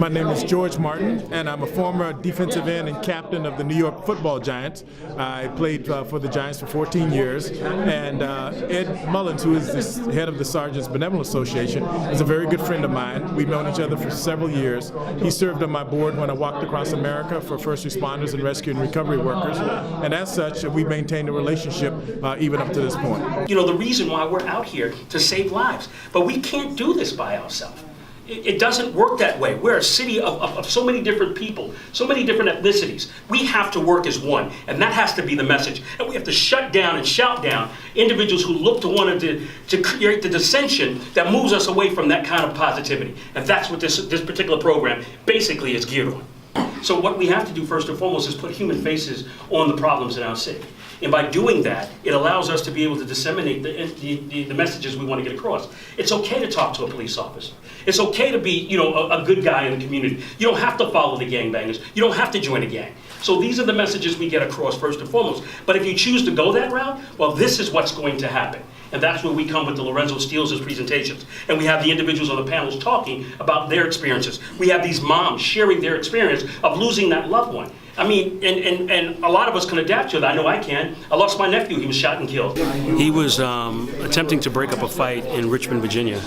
My name is George Martin, and I'm a former defensive end and captain of the New York Football Giants. I played for the Giants for 14 years, and Ed Mullins, who is the head of the Sergeants Benevolent Association, is a very good friend of mine. We've known each other for several years. He served on my board when I walked across America for first responders and rescue and recovery workers, and as such, we maintained a relationship even up to this point. You know, the reason why we're out here to save lives, but we can't do this by ourselves. It doesn't work that way. We're a city of so many different people, so many different ethnicities. We have to work as one, and that has to be the message. And we have to shut down and shout down individuals who look to want to create the dissension that moves us away from that kind of positivity. And that's what this particular program basically is geared on. So what we have to do first and foremost is put human faces on the problems in our city. And by doing that, it allows us to be able to disseminate the messages we want to get across. It's okay to talk to a police officer. It's okay to be, you know, a good guy in the community. You don't have to follow the gangbangers. You don't have to join a gang. So these are the messages we get across first and foremost. But if you choose to go that route, well, this is what's going to happen. And that's where we come with the Lorenzo Steele's presentations. And we have the individuals on the panels talking about their experiences. We have these moms sharing their experience of losing that loved one. I mean, and a lot of us can adapt to it. I know I can. I lost my nephew. He was shot and killed. He was attempting to break up a fight in Richmond, Virginia,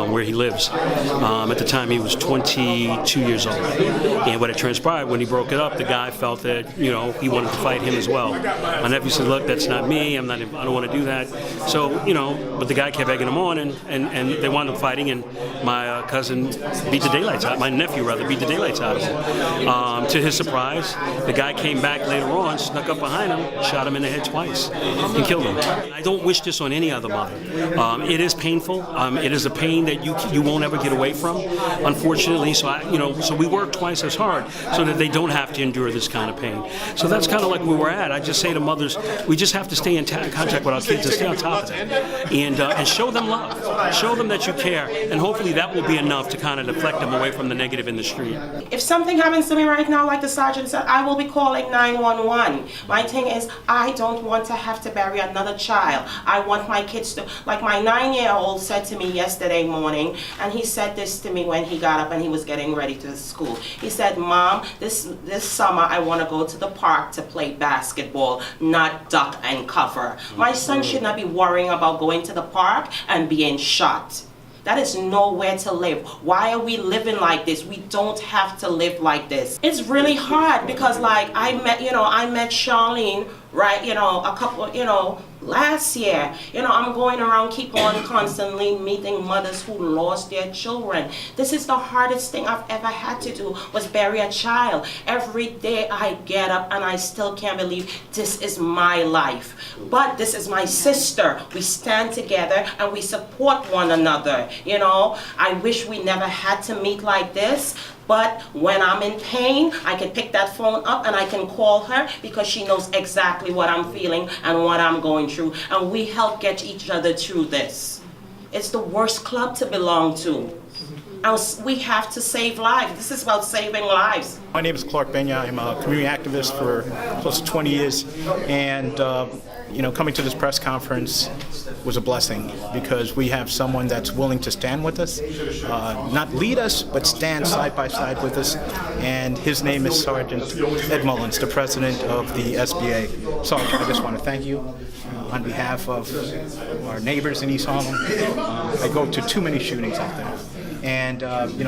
where he lives. At the time, he was 22 years old. And what had transpired when he broke it up, the guy felt that, you know, he wanted to fight him as well. My nephew said, "Look, that's not me. I don't want to do that." So, you know, but the guy kept egging him on, and they wound up fighting. And my cousin beat the daylights out. My nephew, rather, beat the daylights out of him. To his surprise, the guy came back later on, snuck up behind him, shot him in the head twice, and killed him. I don't wish this on any other mother. It is painful. It is a pain that you won't ever get away from, unfortunately. So we work twice as hard so that they don't have to endure this kind of pain. So that's kind of like where we're at. I just say to mothers, we just have to stay in contact with our kids and stay on top of them, and show them love, show them that you care, and hopefully that will be enough to kind of deflect them away from the negative in the street. If something happens to me right now, like the sergeant said, I will be calling 911. My thing is, I don't want to have to bury another child. I want my kids to, like my 9-year-old said to me yesterday morning, and he said this to me when he got up and he was getting ready to school. He said, "Mom, this summer I want to go to the park to play basketball, not duck and cover." My son should not be worrying about going to the park and being shot. That is nowhere to live. Why are we living like this? We don't have to live like this. It's really hard because, like, I met Charlene, right, a couple, last year. I'm going around, keep on constantly meeting mothers who lost their children. This is the hardest thing I've ever had to do, was bury a child. Every day I get up and I still can't believe this is my life. But this is my sister. We stand together and we support one another. I wish we never had to meet like this. But when I'm in pain, I can pick that phone up and I can call her because she knows exactly what I'm feeling and what I'm going through. And we help get each other through this. It's the worst club to belong to. And we have to save lives. This is about saving lives. My name is Clark Benya. I'm a community activist for close to 20 years. And, coming to this press conference was a blessing because we have someone that's willing to stand with us, not lead us, but stand side by side with us. And his name is Sergeant Ed Mullins, the president of the SBA. Sergeant, I just want to thank you on behalf of our neighbors in East Harlem. I go to too many shootings out there. And,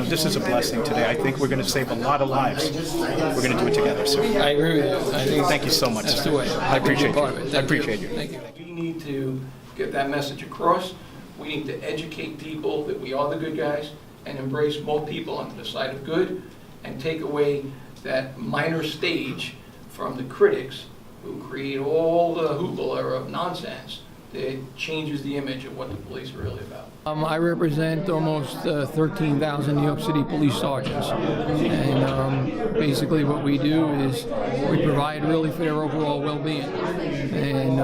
this is a blessing today. I think we're going to save a lot of lives. We're going to do it together, sir. I agree with you. Thank you so much. That's the way. I appreciate you. I appreciate you. Thank you. We need to get that message across. We need to educate people that we are the good guys and embrace more people onto the side of good and take away that minor stage from the critics who create all the hoopla of nonsense that changes the image of what the police are really about. I represent almost 13,000 New York City police sergeants, and basically what we do is we provide really for their overall well-being and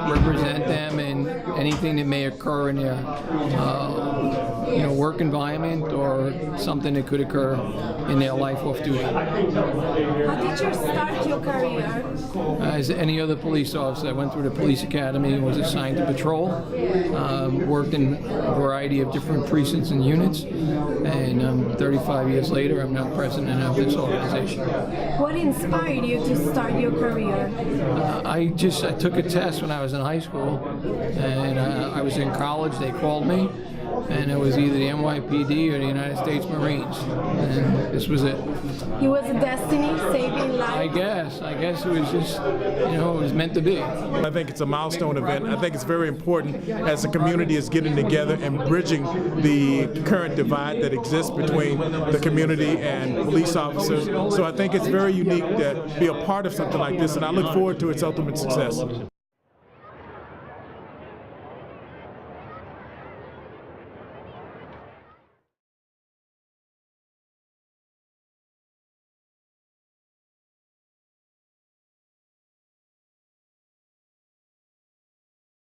represent them in anything that may occur in their work environment or something that could occur in their life off duty. How did you start your career? As any other police officer, I went through the police academy, was a assigned to patrol, worked in a variety of different precincts and units, and 35 years later, I'm now president of this organization. What inspired you to start your career? I took a test when I was in high school, and I was in college. They called me, and it was either the NYPD or the United States Marines, and this was it. It was a destiny, saving I lives. guess it was just, it was meant to be. I think it's a milestone event. I think it's very important as the community is getting together and bridging the current divide that exists between the community and police officers. So I think it's very unique to be a part of something like this, and I look forward to its ultimate success.